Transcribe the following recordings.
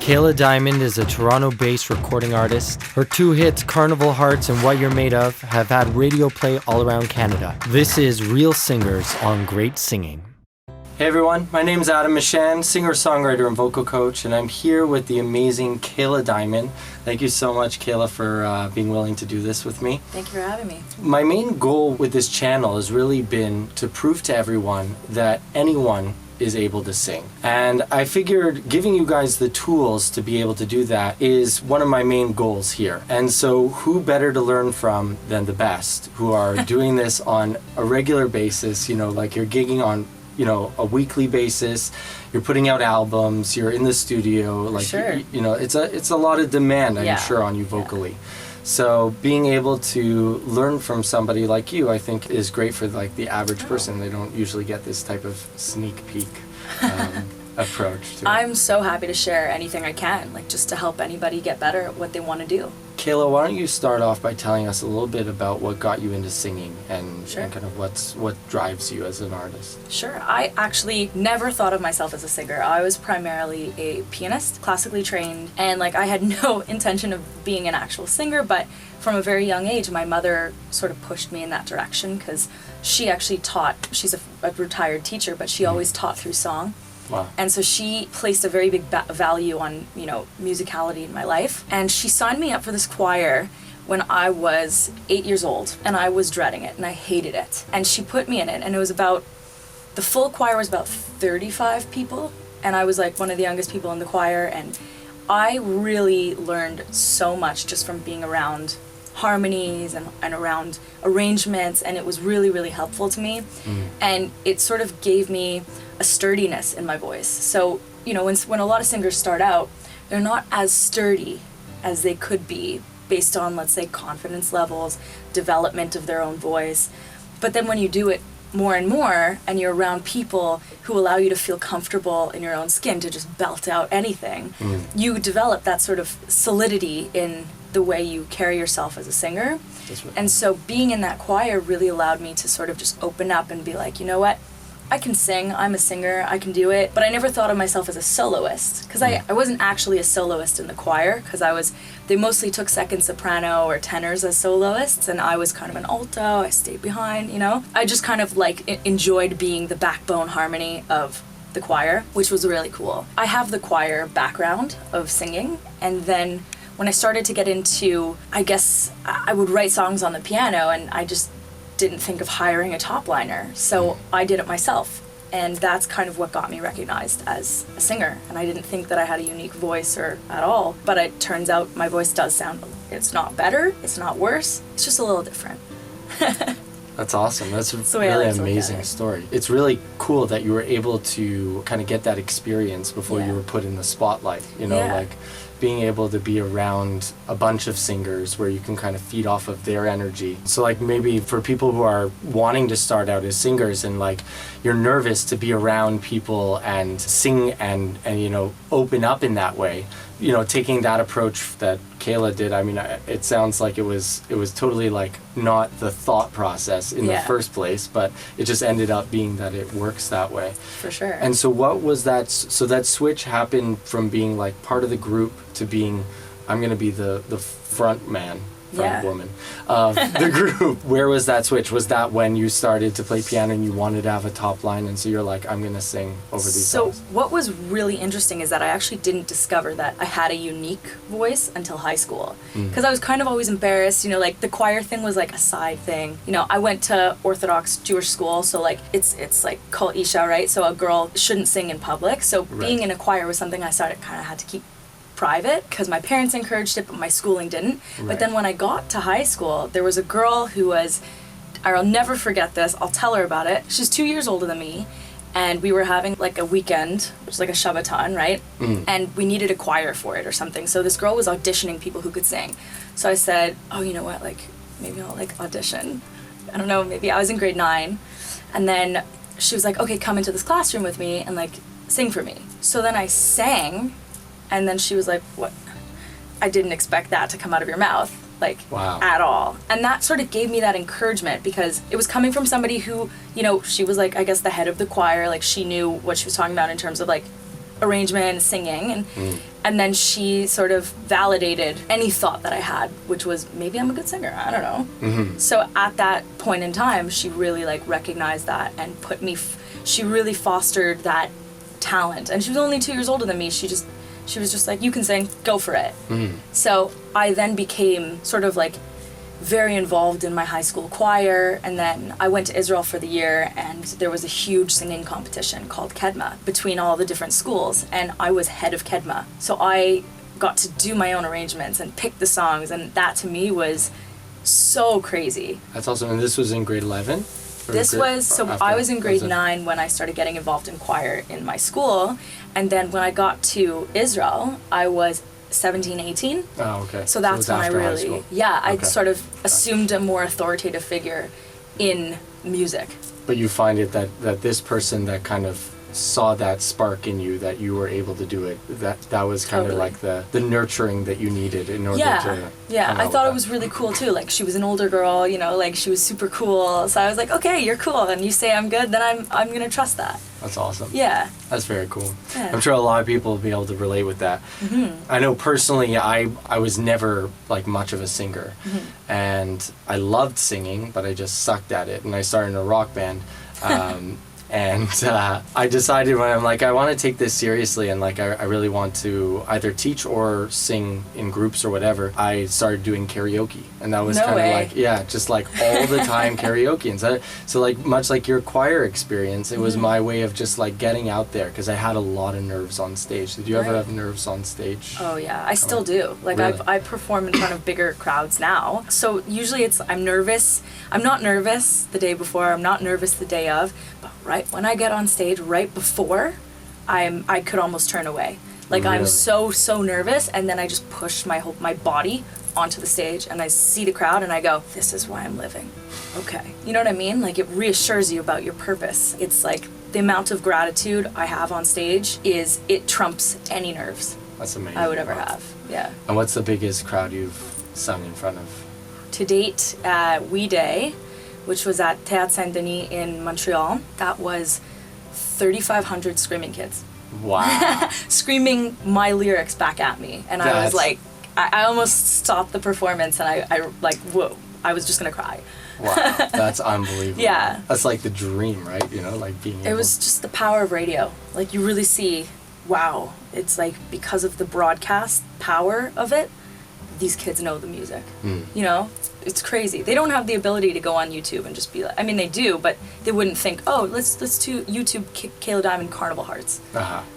Kayla Diamond is a Toronto-based recording artist. Her two hits, Carnival Hearts and What You're Made Of, have had radio play all around Canada. This is Real Singers on Great Singing. Hey everyone, my name is Mishan, singer-songwriter and vocal coach, and I'm here with the amazing Kayla Diamond. Thank you so much, Kayla, for being willing to do this with me. Thank you for having me. My main goal with this channel has really been to prove to everyone that anyone is able to sing. And I figured giving you guys the tools to be able to do that is one of my main goals here. And so who better to learn from than the best, who are doing this on a regular basis, like you're gigging on a weekly basis, you're putting out albums, you're in the studio, like sure. It's a lot of demand, I'm sure, on you vocally. So being able to learn from somebody like you, I think, is great for like the average person. They don't usually get this type of sneak peek approach to it. I'm so happy to share anything I can, like just to help anybody get better at what they want to do. Kayla, why don't you start off by telling us a little bit about what got you into singing and kind of what drives you as an artist? Sure. I actually never thought of myself as a singer. I was primarily a pianist, classically trained, and I had no intention of being an actual singer, but from a very young age, my mother sort of pushed me in that direction because she actually taught, she's a retired teacher, but she always taught through song. Wow. And so she placed a very big value on, musicality in my life. And she signed me up for this choir when I was 8 years old, and I was dreading it, and I hated it. And she put me in it, and it was the full choir was about 35 people, and I was one of the youngest people in the choir, and I really learned so much just from being around harmonies and around arrangements, and it was really, really helpful to me. And it sort of gave me a sturdiness in my voice. So, when a lot of singers start out, they're not as sturdy as they could be based on, let's say, confidence levels, development of their own voice. But then when you do it more and more, and you're around people who allow you to feel comfortable in your own skin to just belt out anything, you develop that sort of solidity in the way you carry yourself as a singer. That's right. And so being in that choir really allowed me to sort of just open up and be like, you know what? I can sing, I'm a singer, I can do it. But I never thought of myself as a soloist, because I wasn't actually a soloist in the choir, because they mostly took second soprano or tenors as soloists, and I was kind of an alto, I stayed behind, I just kind of enjoyed being the backbone harmony of the choir, which was really cool. I have the choir background of singing, and then when I started to get into, I guess, I would write songs on the piano, and I just didn't think of hiring a top liner, so I did it myself, and that's kind of what got me recognized as a singer. And I didn't think that I had a unique voice or at all, but it turns out my voice does sound, it's not better, it's not worse, it's just a little different. That's awesome. That's a really amazing story. It's really cool that you were able to kind of get that experience before you were put in the spotlight, being able to be around a bunch of singers where you can kind of feed off of their energy. So maybe for people who are wanting to start out as singers and you're nervous to be around people and sing and open up in that way, taking that approach that Kayla did, it sounds like it was totally not the thought process in the first place, but it just ended up being that it works that way. For sure. And so what was that, so that switch happened from being part of the group to being, I'm going to be the front man, woman of the group. Where was that switch? Was that when you started to play piano and you wanted to have a top line, and so you're I'm going to sing over these songs? So what was really interesting is that I actually didn't discover that I had a unique voice until high school, because I was kind of always embarrassed, the choir thing was a side thing. I went to Orthodox Jewish school, so it's Kol Isha, right? So a girl shouldn't sing in public, so being in a choir was something I started kind of had to keep private because my parents encouraged it, but my schooling didn't. But then when I got to high school, there was a girl who was, I'll never forget this, I'll tell her about it. She's 2 years older than me, and we were having a weekend, which is a Shabbaton, right? And we needed a choir for it or something. So this girl was auditioning people who could sing. So I said, oh, you know what, maybe I'll audition. I don't know, maybe I was in grade 9. And then she was like, okay, come into this classroom with me and sing for me. So then I sang. And then she was like, what? I didn't expect that to come out of your mouth, wow. At all. And that sort of gave me that encouragement because it was coming from somebody who, she was I guess the head of the choir, she knew what she was talking about in terms of arrangement, singing, and then she sort of validated any thought that I had, which was maybe I'm a good singer. I don't know. So at that point in time, she really like recognized that and put me. She really fostered that talent, and she was only 2 years older than me. She was just like, you can sing, go for it. So I then became sort of like very involved in my high school choir, and then I went to Israel for the year, and there was a huge singing competition called Kedma between all the different schools, and I was head of Kedma. So I got to do my own arrangements and pick the songs, and that to me was so crazy. That's awesome. And this was in grade 11? I was in grade 9 when I started getting involved in choir in my school, and then when I got to Israel, I was 17, 18. Oh, okay. So that's when I really, I Okay. sort of assumed a more authoritative figure in music. But you find it that this person that kind of saw that spark in you, that you were able to do it, that was kind of like the nurturing that you needed in order to... Yeah, I thought it was really cool too. Like, she was an older girl, you know, like she was super cool. So I was like, okay, you're cool, and you say I'm good, then I'm gonna trust that. That's awesome. Yeah. That's very cool. Yeah. I'm sure a lot of people will be able to relate with that. I know personally, I was never like much of a singer, and I loved singing, but I just sucked at it, and I started in a rock band. And I decided when I'm like, I want to take this seriously, and like I really want to either teach or sing in groups or whatever, I started doing karaoke. And that was kind of like, just like all the time karaoke. And so like much like your choir experience, it was my way of just like getting out there, because I had a lot of nerves on stage. Did you ever have nerves on stage? Oh yeah, I still do. Like, really? I perform in front of bigger crowds now. So usually I'm nervous. I'm not nervous the day before, I'm not nervous the day of, but right when I get on stage, right before, I could almost turn away. Like, really? I'm so nervous, and then I just push my body onto the stage, and I see the crowd, and I go, this is why I'm living. Okay. You know what I mean? Like, it reassures you about your purpose. It's like the amount of gratitude I have on stage it trumps any nerves. That's amazing. I would ever have. Yeah. And what's the biggest crowd you've sung in front of? To date, We Day, which was at Théâtre Saint-Denis in Montreal, that was 3,500 screaming kids. Wow. Screaming my lyrics back at me. And I was like, I almost stopped the performance, and I like, whoa, I was just gonna cry. Wow, that's unbelievable. Yeah. That's like the dream, right? You know, like being able... It was just the power of radio. Like, you really see, wow, it's like because of the broadcast power of it, these kids know the music. You know? It's crazy. They don't have the ability to go on YouTube and just be like, I mean, they do, but they wouldn't think, oh, let's do YouTube Kayla Diamond Carnival Hearts.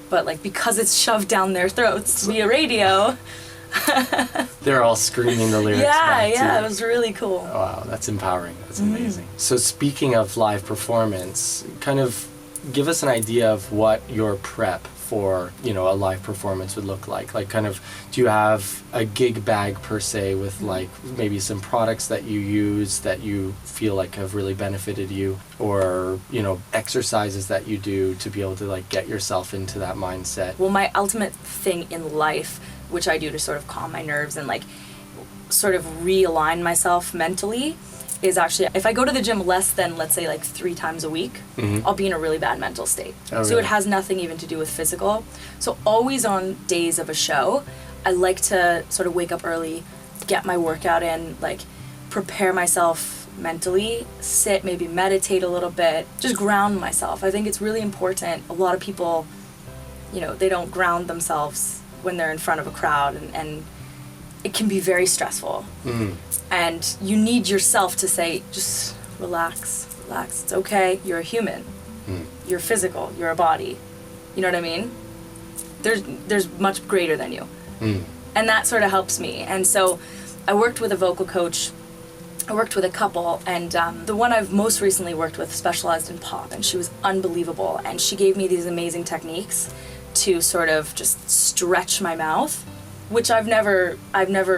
But like, because it's shoved down their throats via radio. They're all screaming the lyrics back Yeah, too. it was really cool. Oh, wow, that's empowering. That's amazing. So speaking of live performance, kind of give us an idea of what your prep for, you know, a live performance would look like. Like, kind of, do you have a gig bag per se with like maybe some products that you use that you feel like have really benefited you, or, you know, exercises that you do to be able to like get yourself into that mindset? Well, my ultimate thing in life, which I do to sort of calm my nerves and like sort of realign myself mentally, is actually, if I go to the gym less than, let's say, like 3 times a week, I'll be in a really bad mental state. Oh, so really? it has nothing even to do with physical. So always on days of a show, I like to sort of wake up early, get my workout in, like prepare myself mentally, sit, maybe meditate a little bit, just ground myself. I think it's really important. A lot of people, you know, they don't ground themselves when they're in front of a crowd, and it can be very stressful. And you need yourself to say, just relax, it's okay, you're a human. You're physical, you're a body. You know what I mean? There's much greater than you. And that sort of helps me. And so I worked with a vocal coach, I worked with a couple, and the one I've most recently worked with specialized in pop, and she was unbelievable. And she gave me these amazing techniques to sort of just stretch my mouth, which I've never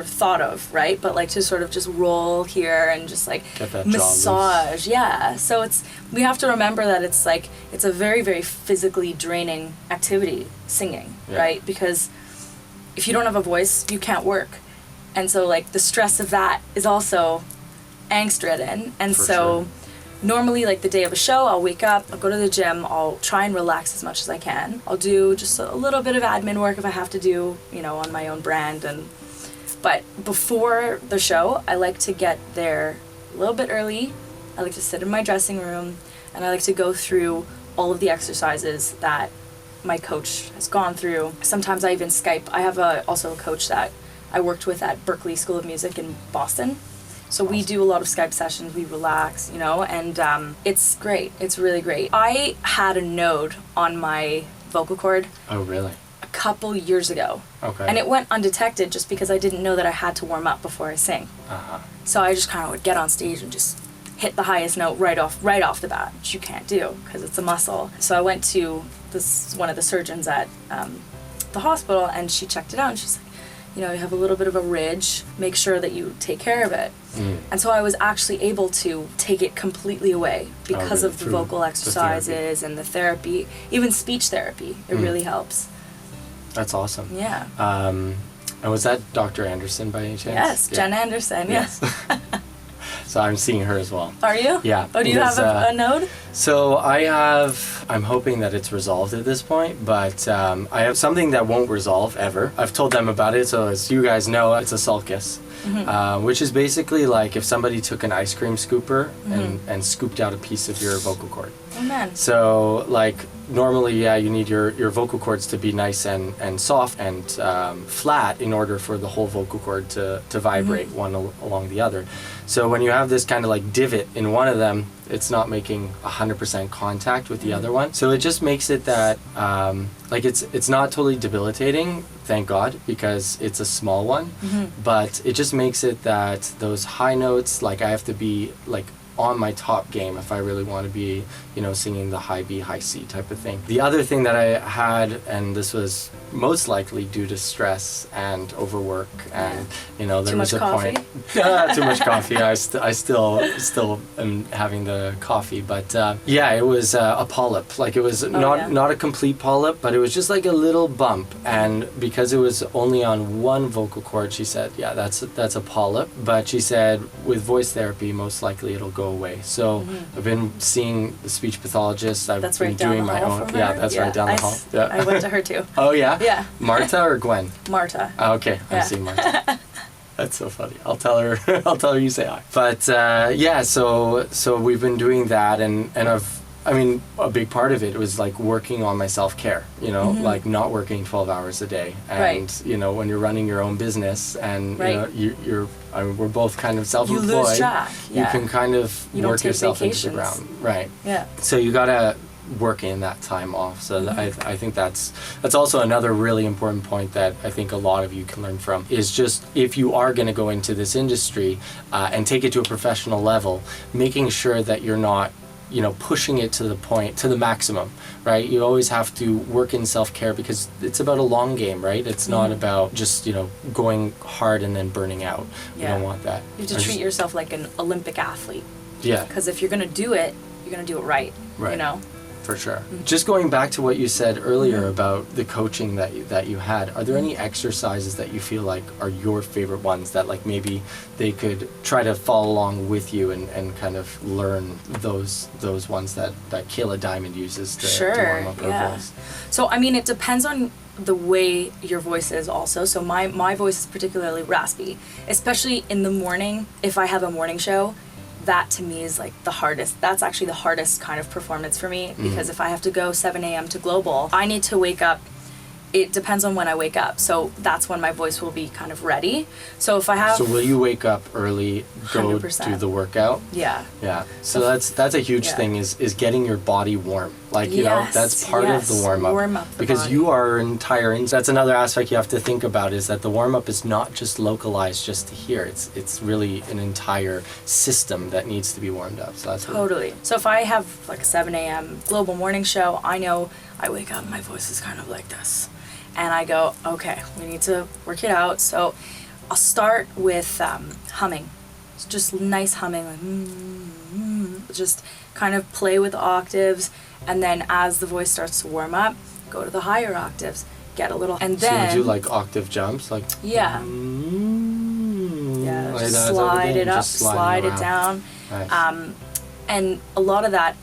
thought of, right? But like to sort of just roll here and just like massage. Yeah. So we have to remember that it's a very, very physically draining activity, singing, right? Because if you don't have a voice, you can't work. And so like the stress of that is also angst ridden. And normally, like the day of a show, I'll wake up, I'll go to the gym, I'll try and relax as much as I can. I'll do just a little bit of admin work if I have to do, on my own brand. But before the show, I like to get there a little bit early. I like to sit in my dressing room, and I like to go through all of the exercises that my coach has gone through. Sometimes I even Skype. I have also a coach that I worked with at Berklee School of Music in Boston. So we do a lot of Skype sessions, we relax, and it's great. It's really great. I had a node on my vocal cord. Oh, really? A couple years ago. Okay. And it went undetected just because I didn't know that I had to warm up before I sing. Uh-huh. So I just kind of would get on stage and just hit the highest note right off the bat, which you can't do because it's a muscle. So I went to one of the surgeons at the hospital, and she checked it out, and she's like, you have a little bit of a ridge, make sure that you take care of it. And so I was actually able to take it completely away because of the vocal exercises and the therapy, even speech therapy. It really helps. That's awesome. Yeah. And was that Dr. Anderson by any chance? Yes, yeah. Jen Anderson, yes. So I'm seeing her as well. Are you? Yeah. Oh, do you have a node? So I'm hoping that it's resolved at this point, but I have something that won't resolve ever. I've told them about it, so as you guys know, it's a sulcus, which is basically like if somebody took an ice cream scooper and scooped out a piece of your vocal cord. Oh, man. So, like, normally, you need your vocal cords to be nice and soft and flat in order for the whole vocal cord to vibrate one along the other. So when you have this kind of like divot in one of them, it's not making 100% contact with the other one. So it just makes it that, it's not totally debilitating, thank God, because it's a small one. But it just makes it that those high notes, like I have to be like on my top game if I really want to be, singing the high B, high C type of thing. The other thing that I had, and this was most likely due to stress and overwork, and there was a point. Too much coffee. I still am having the coffee, but it was a polyp. Like it was not a complete polyp, but it was just like a little bump, and because it was only on one vocal cord, she said, that's a polyp. But she said with voice therapy, most likely it'll go away. So I've been seeing the speech pathologist. I've been doing my own. Yeah, that's right down the hall. Yeah. I went to her too. Oh yeah? Yeah. Marta or Gwen? Marta. Oh, okay, Yeah. I've seen Marta. That's so funny. I'll tell her you say hi. But so we've been doing that, and a big part of it was like working on my self-care, like not working 12 hours a day. And, when you're running your own business and, we're both kind of self-employed. You lose track. You can kind of work yourself into the ground. Right. Yeah. So you gotta work in that time off. So I think that's also another really important point that I think a lot of you can learn from, is just if you are going to go into this industry and take it to a professional level, making sure that you're not pushing it to the maximum, right? You always have to work in self-care because it's about a long game, right? It's not about just, going hard and then burning out. You don't want that. You have to treat yourself like an Olympic athlete. Yeah. Because if you're going to do it, you're going to do it right. Right. For sure. Just going back to what you said earlier about the coaching that you had, are there any exercises that you feel like are your favorite ones that like maybe they could try to follow along with you and kind of learn those ones that Kayla Diamond uses to warm up her voice? So it depends on the way your voice is also. So my voice is particularly raspy, especially in the morning. If I have a morning show, that to me is like the hardest. That's actually the hardest kind of performance for me, because if I have to go 7 a.m. to Global, I need to wake up. It depends on when I wake up. So that's when my voice will be kind of ready. So if I have... So will you wake up early, go 100%. do the workout? Yeah. Yeah. So that's a huge thing is getting your body warm. Like, that's part of the warm up. Warm up the because body. you are that's another aspect you have to think about, is that the warm up is not just localized just to here. It's really an entire system that needs to be warmed up. So that's totally. So if I have like a 7 a.m. Global morning show, I know I wake up and my voice is kind of like this. And I go, okay, we need to work it out. So I'll start with humming. It's just nice humming, like just kind of play with the octaves. And then as the voice starts to warm up, go to the higher octaves, get a little, and then... So you do like octave jumps? Like... Yeah. Like just slide it up, slide it down. Nice. And a lot of that,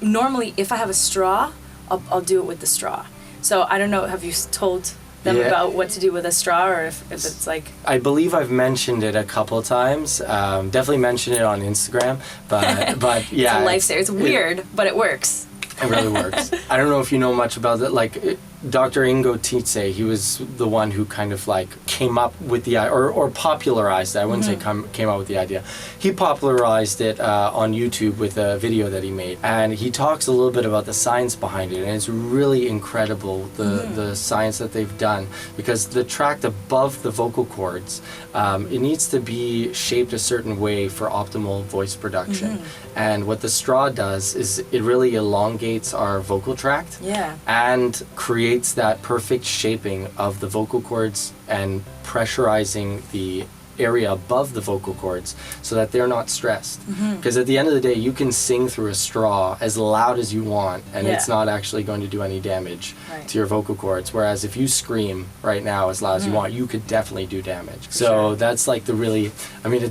normally if I have a straw, I'll do it with the straw. So I don't know, have you told them about what to do with a straw, or if it's like... I believe I've mentioned it a couple times. Definitely mentioned it on Instagram, but yeah. It's a lifesaver. It's weird, but it works. It really works. I don't know if you know much about it. Like, Dr. Ingo Tietze, he was the one who kind of like came up with the or popularized it. I wouldn't say came up with the idea. He popularized it on YouTube with a video that he made, and he talks a little bit about the science behind it, and it's really incredible the science that they've done, because the tract above the vocal cords, it needs to be shaped a certain way for optimal voice production. And what the straw does is it really elongates our vocal tract and creates that perfect shaping of the vocal cords and pressurizing the area above the vocal cords so that they're not stressed. Because at the end of the day, you can sing through a straw as loud as you want, and it's not actually going to do any damage to your vocal cords. Whereas if you scream right now as loud as you want, you could definitely do damage. So that's like the really, I mean,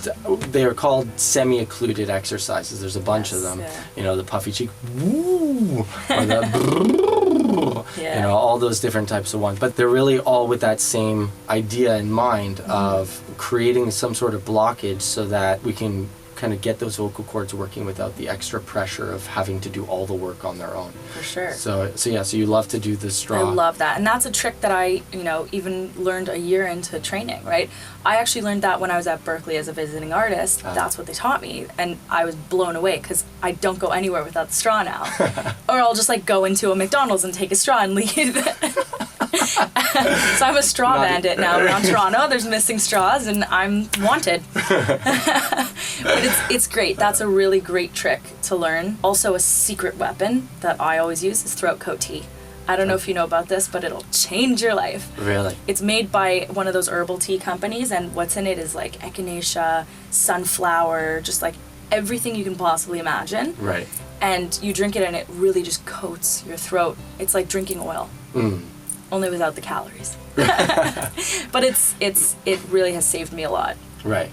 they are called semi-occluded exercises. There's a bunch of them. You know, the puffy cheek, woo, or the you know, all those different types of ones. But they're really all with that same idea in mind of creating some sort of blockage so that we can kind of get those vocal cords working without the extra pressure of having to do all the work on their own. For sure. So you love to do the straw. I love that. And that's a trick that I, even learned a year into training, right? I actually learned that when I was at Berkeley as a visiting artist. That's what they taught me. And I was blown away because I don't go anywhere without the straw now. Or I'll just like go into a McDonald's and take a straw and leave. So I'm a straw bandit now around Toronto. There's missing straws and I'm wanted. But it's great. That's a really great trick to learn. Also, a secret weapon that I always use is throat coat tea. I don't know if you know about this, but it'll change your life. Really? It's made by one of those herbal tea companies, and what's in it is like echinacea, sunflower, just like everything you can possibly imagine. Right. And you drink it and it really just coats your throat. It's like drinking oil. Only without the calories. But it really has saved me a lot. Right.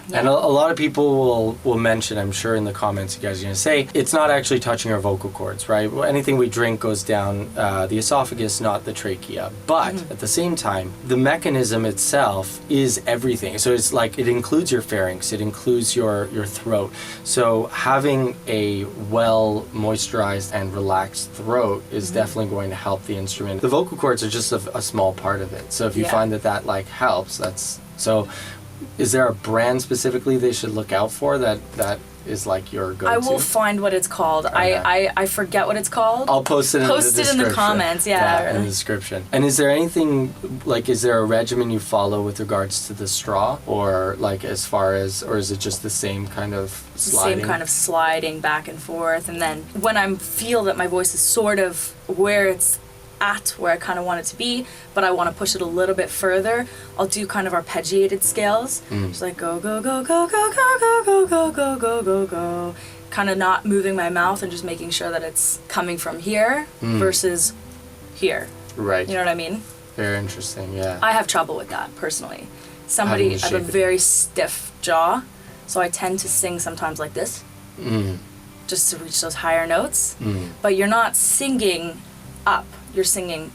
Yeah. And a lot of people will mention, I'm sure in the comments you guys are going to say, it's not actually touching our vocal cords, right? Anything we drink goes down the esophagus, not the trachea. But at the same time, the mechanism itself is everything. So it's like it includes your pharynx, it includes your throat. So having a well moisturized and relaxed throat is definitely going to help the instrument. The vocal cords are just a small part of it. So if you find that like helps, that's so. Is there a brand specifically they should look out for that is like your go-to? I will find what it's called. Okay. I forget what it's called. I'll post it in the description. In the comments, yeah. In the description. And is there anything, like, is there a regimen you follow with regards to the straw? Or, like, as far as, or is it just the same kind of sliding? Same kind of sliding back and forth. And then when I feel that my voice is sort of where it's at, where I kind of want it to be, but I want to push it a little bit further, I'll do kind of arpeggiated scales. Just like go, go, go, go, go, go, go, go, go, go, go, go, go. Kind of not moving my mouth and just making sure that it's coming from here versus here. Right. You know what I mean? Very interesting, yeah. I have trouble with that, personally. I have a very stiff jaw, so I tend to sing sometimes like this, just to reach those higher notes. But you're not singing up. You're singing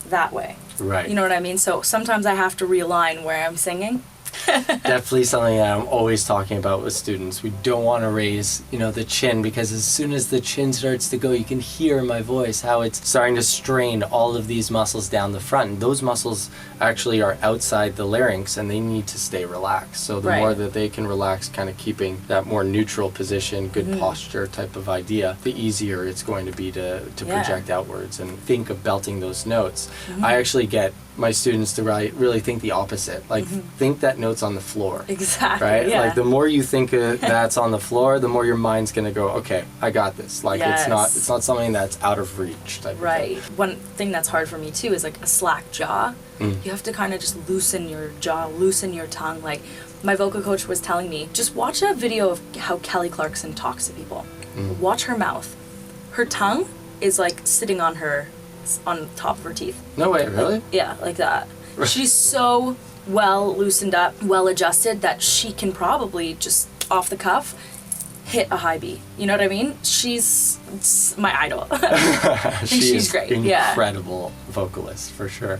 that way. Right. You know what I mean? So sometimes I have to realign where I'm singing. Definitely something that I'm always talking about with students. We don't want to raise, the chin, because as soon as the chin starts to go, you can hear in my voice how it's starting to strain all of these muscles down the front. And those muscles actually are outside the larynx and they need to stay relaxed. So the more that they can relax, kind of keeping that more neutral position, good posture type of idea, the easier it's going to be to project outwards and think of belting those notes. I actually get my students to really think the opposite. Like, think that note's on the floor. Exactly. Right? Yeah. Like, the more you think that's on the floor, the more your mind's going to go, okay, I got this. Like, it's not something that's out of reach type of thing. One thing that's hard for me, too, is, like, a slack jaw. You have to kind of just loosen your jaw, loosen your tongue. Like, my vocal coach was telling me, just watch a video of how Kelly Clarkson talks to people. Watch her mouth. Her tongue is, like, sitting on top of her teeth. No way, really? Yeah, like that. She's so well loosened up, well adjusted that she can probably just off the cuff hit a high B. You know what I mean? She's my idol. She's great. Incredible vocalist for sure.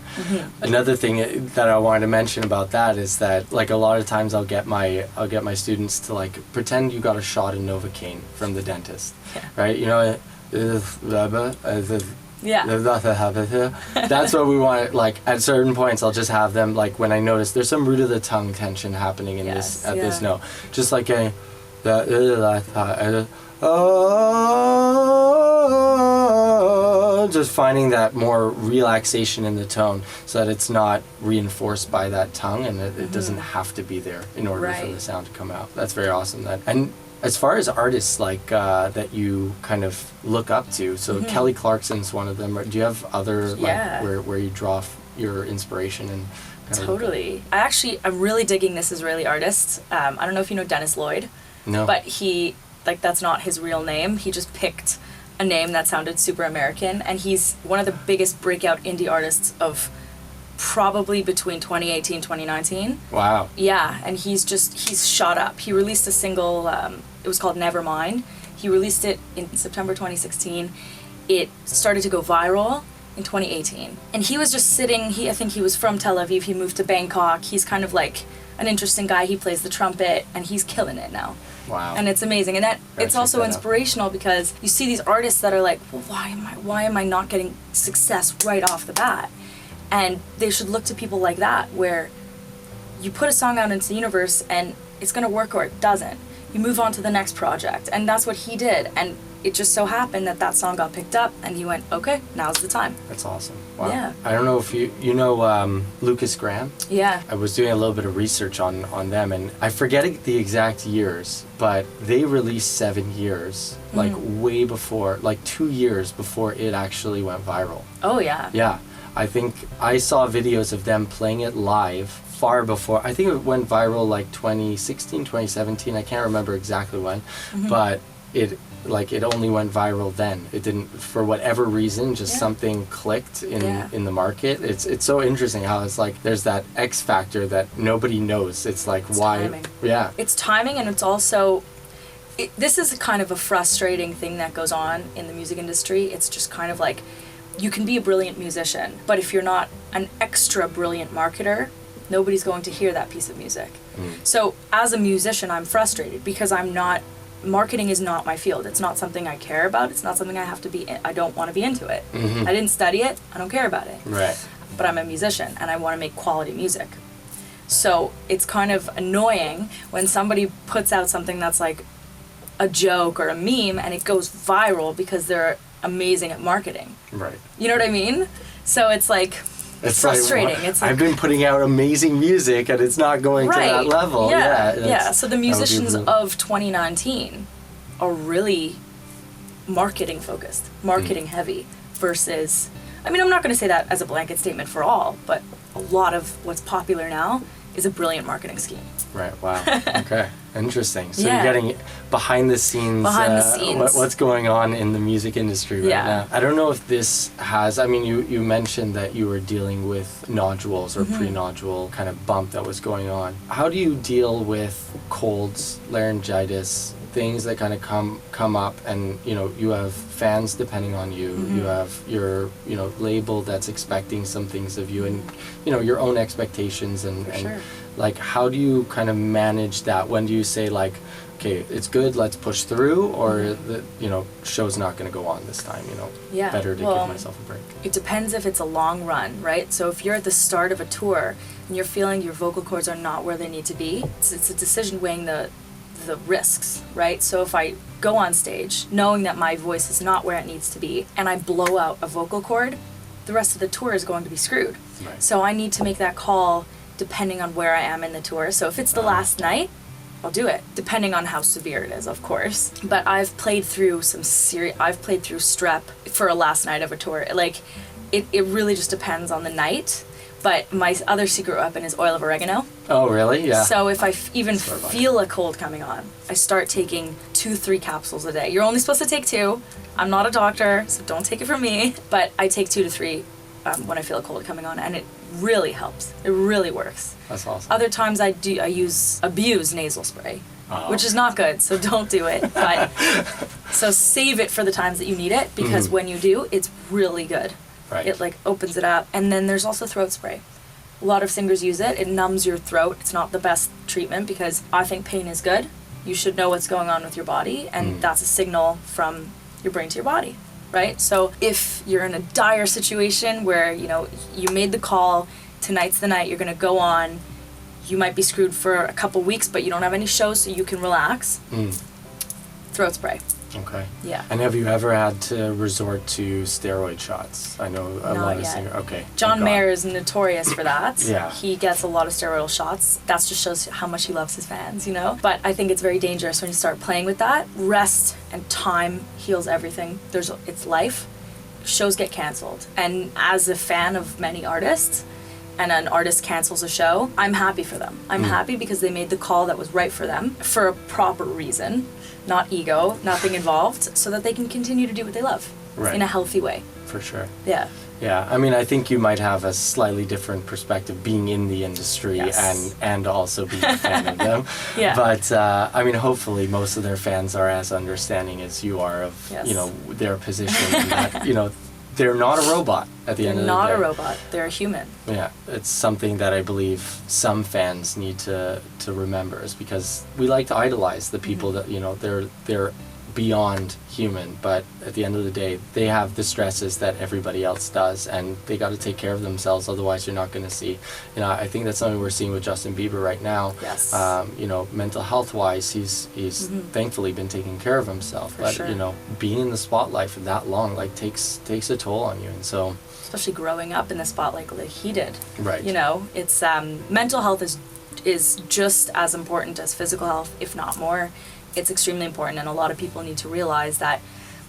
Another thing that I wanted to mention about that is that like a lot of times I'll get my students to like pretend you got a shot of Novocaine from the dentist, right? You know, that's what we want. Like at certain points I'll just have them, like when I notice there's some root of the tongue tension happening in this note, just like a just finding that more relaxation in the tone so that it's not reinforced by that tongue, and it doesn't have to be there in order for the sound to come out. That's very awesome. And as far as artists like that you kind of look up to, so Kelly Clarkson's one of them. Do you have other like where you draw your inspiration and Totally. I'm really digging this Israeli artist. I don't know if you know Dennis Lloyd. No. But he, like, that's not his real name. He just picked a name that sounded super American, and he's one of the biggest breakout indie artists of probably between 2018 and 2019. Wow. Yeah, and he's shot up. He released a single, it was called Nevermind. He released it in September 2016. It started to go viral in 2018. And he was just sitting, I think he was from Tel Aviv, he moved to Bangkok. He's kind of like an interesting guy. He plays the trumpet, and he's killing it now. Wow. And it's amazing. And it's also inspirational because you see these artists that are like, well, why am I not getting success right off the bat? And they should look to people like that, where you put a song out into the universe and it's going to work or it doesn't. You move on to the next project. And that's what he did. And it just so happened that song got picked up, and he went, okay, now's the time. That's awesome. Wow. Yeah. I don't know if you know Lucas Graham? Yeah. I was doing a little bit of research on them, and I forget the exact years, but they released 7 years, like way before, like 2 years before it actually went viral. Oh, yeah. Yeah. I think I saw videos of them playing it live far before. I think it went viral like 2016, 2017. I can't remember exactly when, but it only went viral then. It didn't, for whatever reason, just something clicked in the market. It's so interesting how it's like there's that X factor that nobody knows. It's like why? Timing. Yeah. It's timing, and it's also. This is kind of a frustrating thing that goes on in the music industry. It's just kind of like, you can be a brilliant musician, but if you're not an extra brilliant marketer, nobody's going to hear that piece of music. So as a musician, I'm frustrated because marketing is not my field. It's not something I care about. It's not something I have to be I don't want to be into it. I didn't study it. I don't care about it. Right. But I'm a musician and I want to make quality music. So it's kind of annoying when somebody puts out something that's like a joke or a meme and it goes viral because they're amazing at marketing. Right. You know what I mean? So it's like, it's frustrating. Like, it's like, I've been putting out amazing music and it's not going to that level. Yeah. So the musicians of 2019 are really marketing focused, marketing heavy versus, I mean, I'm not going to say that as a blanket statement for all, but a lot of what's popular now is a brilliant marketing scheme. Right. Wow. Okay. Interesting. So you're getting behind the scenes. What's going on in the music industry right now. I don't know if this has, I mean, you mentioned that you were dealing with nodules or pre-nodule kind of bump that was going on. How do you deal with colds, laryngitis, things that kind of come up, and you have fans depending on you, you have your label that's expecting some things of you, and your own expectations, and like, how do you kind of manage that? When do you say like, okay, it's good, let's push through, or the show's not going to go on this time, better to give myself a break? It depends if it's a long run, right? So if you're at the start of a tour and you're feeling your vocal cords are not where they need to be, it's a decision weighing the risks, right? So if I go on stage knowing that my voice is not where it needs to be and I blow out a vocal cord, the rest of the tour is going to be screwed. Right. So I need to make that call depending on where I am in the tour. So if it's the last night, I'll do it, depending on how severe it is, of course. But I've played through strep for a last night of a tour. Like, it really just depends on the night. But my other secret weapon is oil of oregano. Oh, really? Yeah. So if I even feel a cold coming on, I start taking 2-3 capsules a day. You're only supposed to take 2. I'm not a doctor, so don't take it from me. But I take 2 to 3 when I feel a cold coming on, and it really helps. It really works. That's awesome. Other times I abuse nasal spray. which is not good, so don't do it. But so save it for the times that you need it, because when you do, it's really good. Right. It like opens it up. And then there's also throat spray. A lot of singers use it. It numbs your throat. It's not the best treatment, because I think pain is good. You should know what's going on with your body, and that's a signal from your brain to your body, right? So if you're in a dire situation where, you know, you made the call, tonight's the night you're going to go on, you might be screwed for a couple weeks, but you don't have any shows, so you can relax. Throat spray. Okay. Yeah. And have you ever had to resort to steroid shots? I know a lot of singers. Okay. John Mayer is notorious for that. Yeah. He gets a lot of steroidal shots. That just shows how much he loves his fans, you know? But I think it's very dangerous when you start playing with that. Rest and time heals everything. It's life. Shows get canceled. And as a fan of many artists, and an artist cancels a show, I'm happy for them. I'm happy because they made the call that was right for them for a proper reason, not ego, nothing involved, so that they can continue to do what they love in a healthy way. For sure. Yeah. Yeah, I mean, I think you might have a slightly different perspective being in the industry and also being a fan of them. Yeah. But, I mean, hopefully most of their fans are as understanding as you are of, you know, their position and that, you know, they're not a robot at the end of the day. They're not a robot. They're a human. Yeah, it's something that I believe some fans need to remember, is because we like to idolize the people that, you know, they're beyond human, but at the end of the day, they have the stresses that everybody else does, and they got to take care of themselves, otherwise you're not going to see, you know, I think that's something we're seeing with Justin Bieber right now. Yes. You know, mental health wise, he's thankfully been taking care of himself, but you know, being in the spotlight for that long, like, takes a toll on you, and so especially growing up in the spotlight like he did. Right. You know, it's mental health is just as important as physical health, if not more. It's extremely important, and a lot of people need to realize that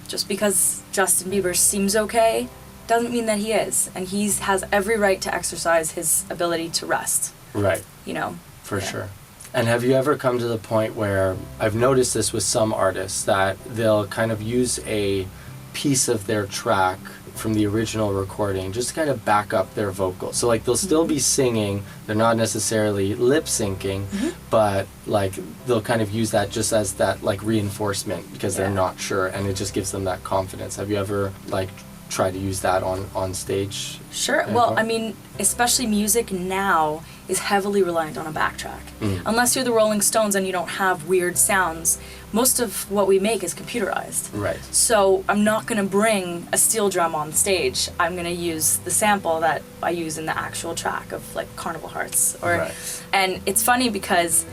just because Justin Bieber seems okay doesn't mean that he is, and he has every right to exercise his ability to rest. Right. You know? For sure. And have you ever come to the point where, I've noticed this with some artists, that they'll kind of use a piece of their track from the original recording just to kind of back up their vocals. So like they'll still be singing, they're not necessarily lip syncing, but like they'll kind of use that just as that like reinforcement because they're not sure, and it just gives them that confidence. Have you ever like tried to use that on stage? Sure. Well, I mean, especially music now is heavily reliant on a backtrack. Unless you're the Rolling Stones and you don't have weird sounds, most of what we make is computerized. Right. So I'm not going to bring a steel drum on stage. I'm going to use the sample that I use in the actual track of like Carnival Hearts. And it's funny because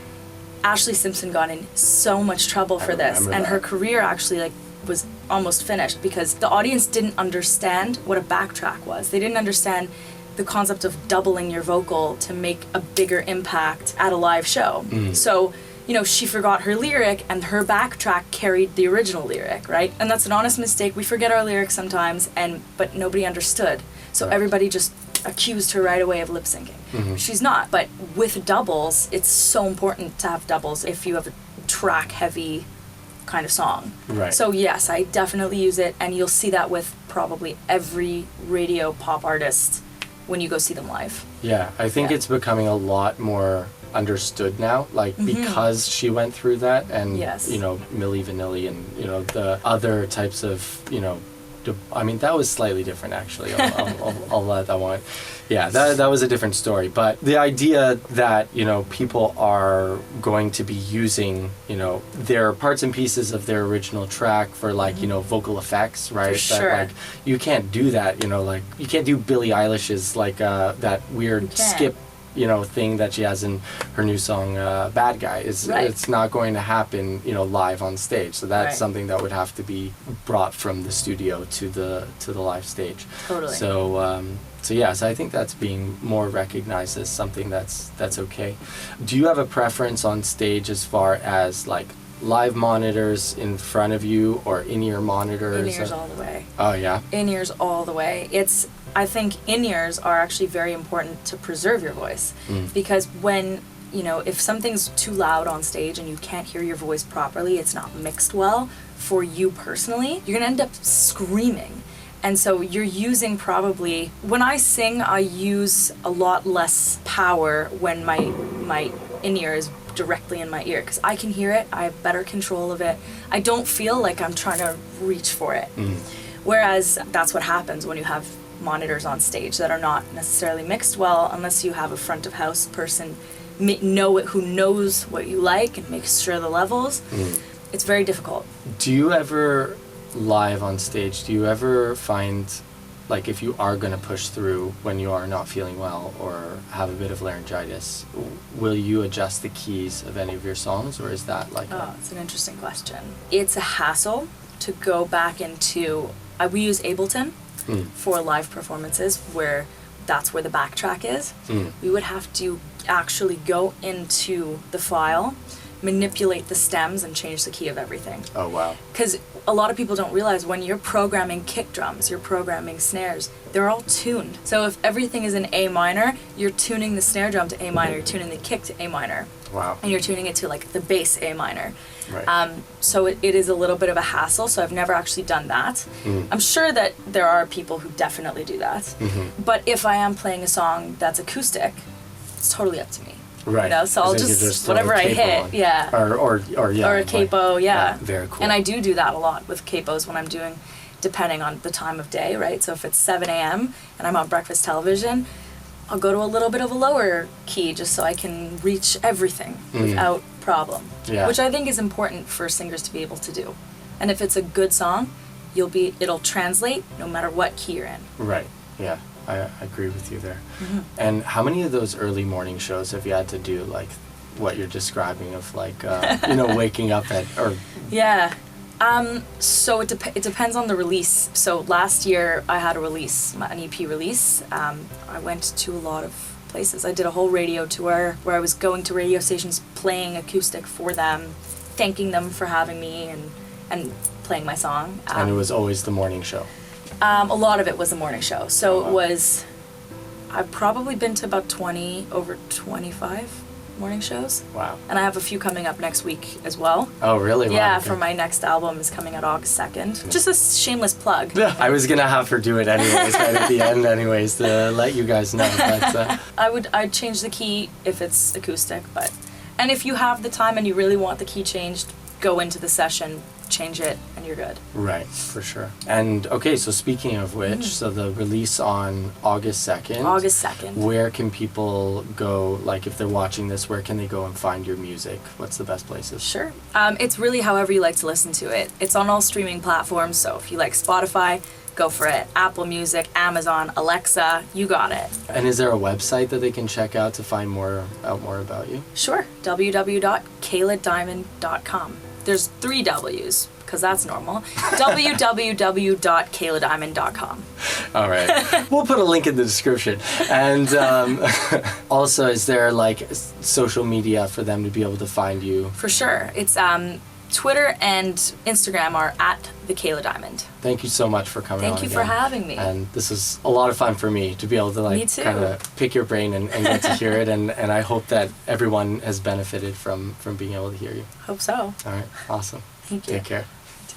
Ashlee Simpson got in so much trouble for this, and her career actually like was almost finished because the audience didn't understand what a backtrack was. They didn't understand the concept of doubling your vocal to make a bigger impact at a live show. So, you know, she forgot her lyric and her backtrack carried the original lyric, right? And that's an honest mistake. We forget our lyrics sometimes, but nobody understood. So everybody just accused her right away of lip syncing. She's not. But with doubles, it's so important to have doubles if you have a track heavy kind of song. Right. So yes, I definitely use it, and you'll see that with probably every radio pop artist when you go see them live. Yeah, I think it's becoming a lot more understood now, like because she went through that, and you know, Milli Vanilli and you know the other types of, you know, I mean that was slightly different actually. I'll let that one. Yeah, that was a different story. But the idea that, you know, people are going to be using, you know, their parts and pieces of their original track for like, you know, vocal effects, right? For sure. That, like, you can't do that, you know, like you can't do Billie Eilish's like that weird skip, you know, thing that she has in her new song Bad Guy. It's not going to happen, you know, live on stage. So that's something that would have to be brought from the studio to the live stage. Totally. So yes, I think that's being more recognized as something that's okay. Do you have a preference on stage as far as like live monitors in front of you or in-ear monitors? In-ears all the way. Oh yeah? In-ears all the way. I think in-ears are actually very important to preserve your voice, because when, you know, if something's too loud on stage and you can't hear your voice properly, it's not mixed well for you personally, you're gonna end up screaming. And so you're using when I sing, I use a lot less power when my in-ear is directly in my ear because I can hear it. I have better control of it. I don't feel like I'm trying to reach for it. Whereas that's what happens when you have monitors on stage that are not necessarily mixed well, unless you have a front of house person who knows what you like and makes sure the levels. It's very difficult. Do you ever, live on stage, do you ever find, like, if you are going to push through when you are not feeling well or have a bit of laryngitis, will you adjust the keys of any of your songs, or is that like... it's an interesting question. It's a hassle to go back into... we use Ableton for live performances where that's where the backtrack is. We would have to actually go into the file, manipulate the stems, and change the key of everything. Oh, wow. Because a lot of people don't realize when you're programming kick drums, you're programming snares, they're all tuned. So if everything is in A minor, you're tuning the snare drum to A minor, you're tuning the kick to A minor. Wow. And you're tuning it to like the bass A minor. Right. So it is a little bit of a hassle, so I've never actually done that. I'm sure that there are people who definitely do that. But if I am playing a song that's acoustic, it's totally up to me. Right. You know, so I'll just whatever I hit, on. yeah. Or a capo, yeah. Very cool. And I do that a lot with capos when I'm doing, depending on the time of day, right? So if it's 7 a.m. and I'm on breakfast television, I'll go to a little bit of a lower key just so I can reach everything without problem. Yeah. Which I think is important for singers to be able to do. And if it's a good song, it'll translate no matter what key you're in. Right. Yeah. I agree with you there. And how many of those early morning shows have you had to do, like what you're describing of like, waking up at, or... Yeah. So it depends on the release. So last year I had an EP release. I went to a lot of places. I did a whole radio tour where I was going to radio stations playing acoustic for them, thanking them for having me and playing my song. And it was always the morning show. A lot of it was a morning show. So it was, I've probably been to about 25 morning shows. Wow. And I have a few coming up next week as well. Oh, really? Wow. Yeah, for my next album is coming out August 2nd. Just a shameless plug. I was going to have her do it anyways, right at the end anyways, to let you guys know. But, I'd change the key if it's acoustic, and if you have the time and you really want the key changed, go into the session, change it, and you're good. Right, for sure. And okay, so speaking of which, so the release on August 2nd. August 2nd. Where can people go, like if they're watching this, where can they go and find your music? What's the best places? Sure. It's really however you like to listen to it. It's on all streaming platforms, so if you like Spotify, go for it. Apple Music, Amazon, Alexa, you got it. And is there a website that they can check out to find more about you? Sure. www.kayladiamond.com. There's 3 W's, because that's normal. www.kayladiamond.com. All right. We'll put a link in the description. And also, is there like social media for them to be able to find you? For sure. It's Twitter and Instagram are at the Kayla Diamond. Thank you so much for coming on. Thank you for having me. And this is a lot of fun for me to be able to like kind of pick your brain and get to hear it. And I hope that everyone has benefited from being able to hear you. Hope so. All right. Awesome. Thank you. Take care.